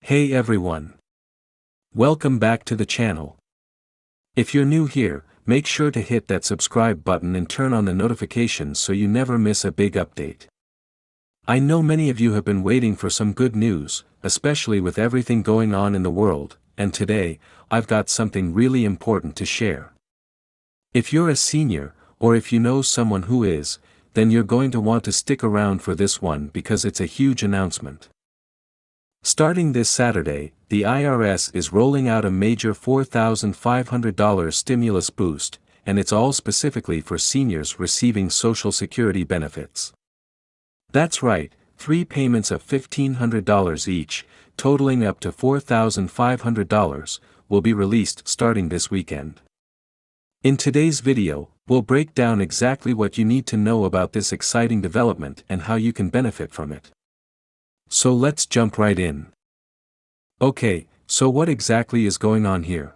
Hey everyone. Welcome back to the channel. If you're new here, make sure to hit that subscribe button and turn on the notifications so you never miss a big update. I know many of you have been waiting for some good news, especially with everything going on in the world, and today, I've got something really important to share. If you're a senior, or if you know someone who is, then you're going to want to stick around for this one because it's a huge announcement. Starting this Saturday, the IRS is rolling out a major $4,500 stimulus boost, and it's all specifically for seniors receiving Social Security benefits. That's right, 3 payments of $1,500 each, totaling up to $4,500, will be released starting this weekend. In today's video, we'll break down exactly what you need to know about this exciting development and how you can benefit from it. So let's jump right in. Okay, so what exactly is going on here?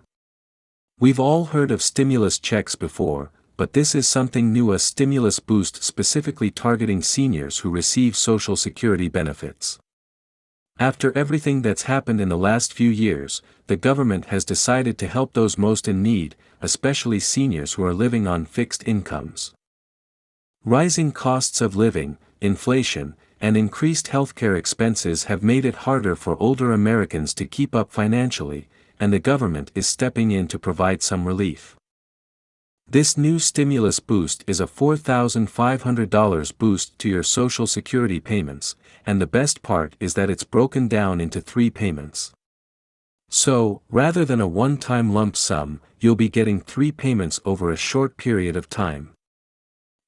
We've all heard of stimulus checks before, but this is something new, a stimulus boost specifically targeting seniors who receive Social Security benefits. After everything that's happened in the last few years, the government has decided to help those most in need, especially seniors who are living on fixed incomes. Rising costs of living, inflation, and increased healthcare expenses have made it harder for older Americans to keep up financially, and the government is stepping in to provide some relief. This new stimulus boost is a $4,500 boost to your Social Security payments, and the best part is that it's broken down into 3 payments. So, rather than a one-time lump sum, you'll be getting 3 payments over a short period of time.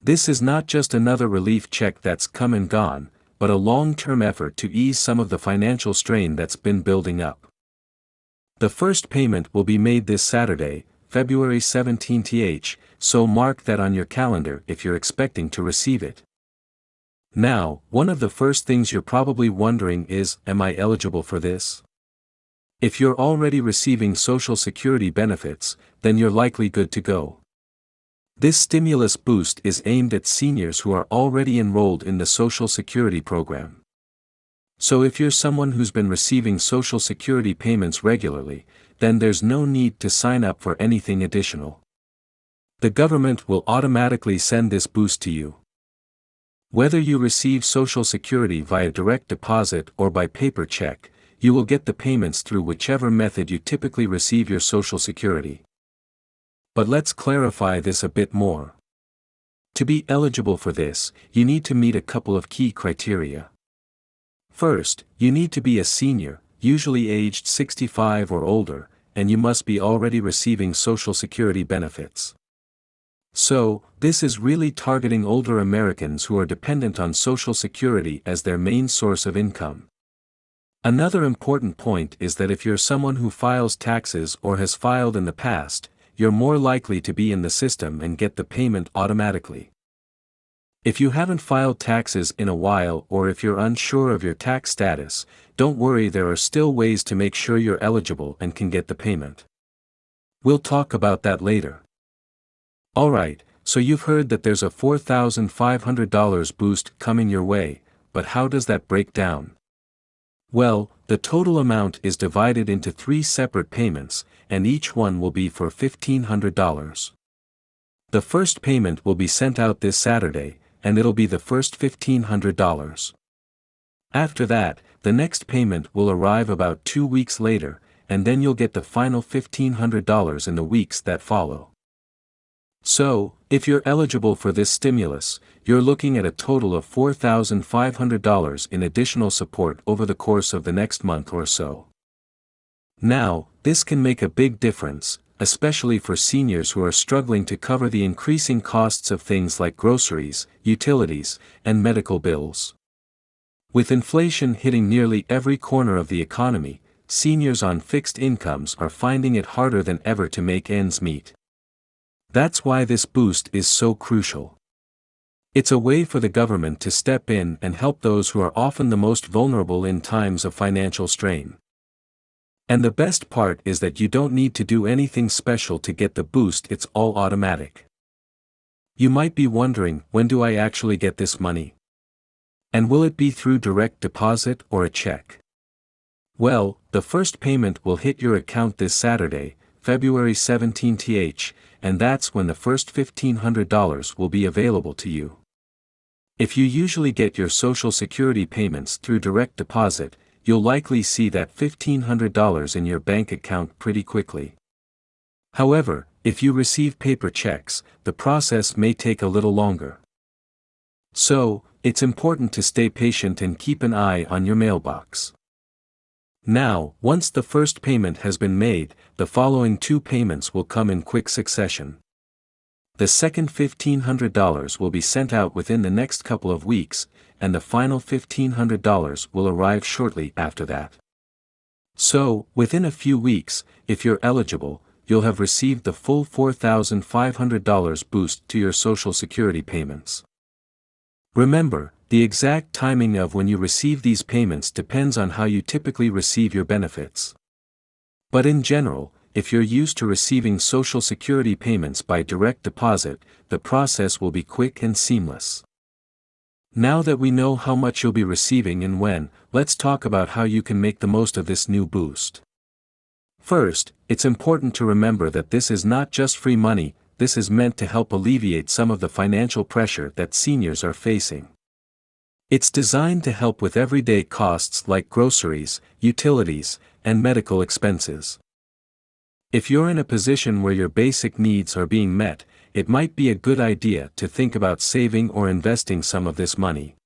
This is not just another relief check that's come and gone, but a long-term effort to ease some of the financial strain that's been building up. The first payment will be made this Saturday, February 17th, so mark that on your calendar if you're expecting to receive it. Now, one of the first things you're probably wondering is, am I eligible for this? If you're already receiving Social Security benefits, then you're likely good to go. This stimulus boost is aimed at seniors who are already enrolled in the Social Security program. So if you're someone who's been receiving Social Security payments regularly, then there's no need to sign up for anything additional. The government will automatically send this boost to you. Whether you receive Social Security via direct deposit or by paper check, you will get the payments through whichever method you typically receive your Social Security. But let's clarify this a bit more. To be eligible for this, you need to meet a couple of key criteria. First, you need to be a senior, usually aged 65 or older, and you must be already receiving Social Security benefits. So, this is really targeting older Americans who are dependent on Social Security as their main source of income. Another important point is that if you're someone who files taxes or has filed in the past, you're more likely to be in the system and get the payment automatically. If you haven't filed taxes in a while or if you're unsure of your tax status, don't worry, there are still ways to make sure you're eligible and can get the payment. We'll talk about that later. Alright, so you've heard that there's a $4,500 boost coming your way, but how does that break down? Well, the total amount is divided into 3 separate payments, and each one will be for $1,500. The first payment will be sent out this Saturday, and it'll be the first $1,500. After that, the next payment will arrive about 2 weeks later, and then you'll get the final $1,500 in the weeks that follow. So, if you're eligible for this stimulus, you're looking at a total of $4,500 in additional support over the course of the next month or so. Now, this can make a big difference, especially for seniors who are struggling to cover the increasing costs of things like groceries, utilities, and medical bills. With inflation hitting nearly every corner of the economy, seniors on fixed incomes are finding it harder than ever to make ends meet. That's why this boost is so crucial. It's a way for the government to step in and help those who are often the most vulnerable in times of financial strain. And the best part is that you don't need to do anything special to get the boost, it's all automatic. You might be wondering, when do I actually get this money? And will it be through direct deposit or a check? Well, the first payment will hit your account this Saturday, February 17th, and that's when the first $1,500 will be available to you. If you usually get your Social Security payments through direct deposit, you'll likely see that $1,500 in your bank account pretty quickly. However, if you receive paper checks, the process may take a little longer. So, it's important to stay patient and keep an eye on your mailbox. Now, once the first payment has been made, the following two payments will come in quick succession. The second $1,500 will be sent out within the next couple of weeks, and the final $1,500 will arrive shortly after that. So, within a few weeks, if you're eligible, you'll have received the full $4,500 boost to your Social Security payments. Remember, the exact timing of when you receive these payments depends on how you typically receive your benefits. But in general, if you're used to receiving Social Security payments by direct deposit, the process will be quick and seamless. Now that we know how much you'll be receiving and when, let's talk about how you can make the most of this new boost. First, it's important to remember that this is not just free money. This is meant to help alleviate some of the financial pressure that seniors are facing. It's designed to help with everyday costs like groceries, utilities, and medical expenses. If you're in a position where your basic needs are being met, it might be a good idea to think about saving or investing some of this money.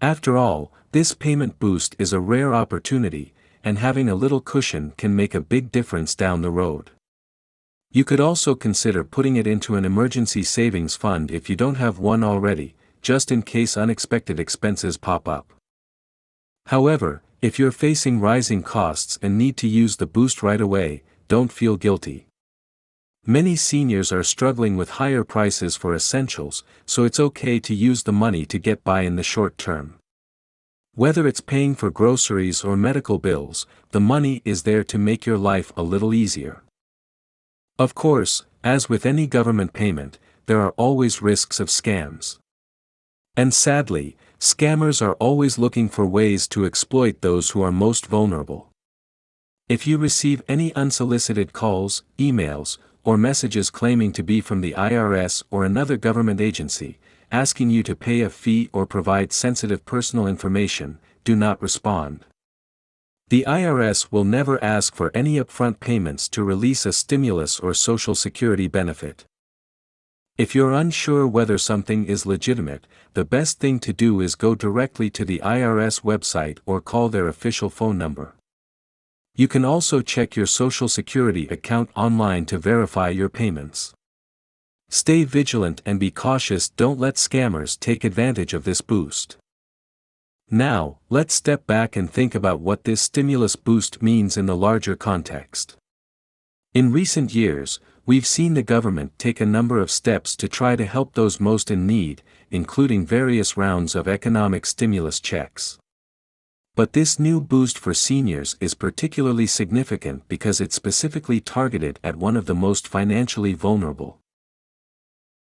After all, this payment boost is a rare opportunity, and having a little cushion can make a big difference down the road. You could also consider putting it into an emergency savings fund if you don't have one already, just in case unexpected expenses pop up. However, if you're facing rising costs and need to use the boost right away, don't feel guilty. Many seniors are struggling with higher prices for essentials, so it's okay to use the money to get by in the short term. Whether it's paying for groceries or medical bills, the money is there to make your life a little easier. Of course, as with any government payment, there are always risks of scams. And sadly, scammers are always looking for ways to exploit those who are most vulnerable. If you receive any unsolicited calls, emails, or messages claiming to be from the IRS or another government agency, asking you to pay a fee or provide sensitive personal information, do not respond. The IRS will never ask for any upfront payments to release a stimulus or Social Security benefit. If you're unsure whether something is legitimate, the best thing to do is go directly to the IRS website or call their official phone number. You can also check your Social Security account online to verify your payments. Stay vigilant and be cautious. Don't let scammers take advantage of this boost. Now, let's step back and think about what this stimulus boost means in the larger context. In recent years, we've seen the government take a number of steps to try to help those most in need, including various rounds of economic stimulus checks. But this new boost for seniors is particularly significant because it's specifically targeted at one of the most financially vulnerable.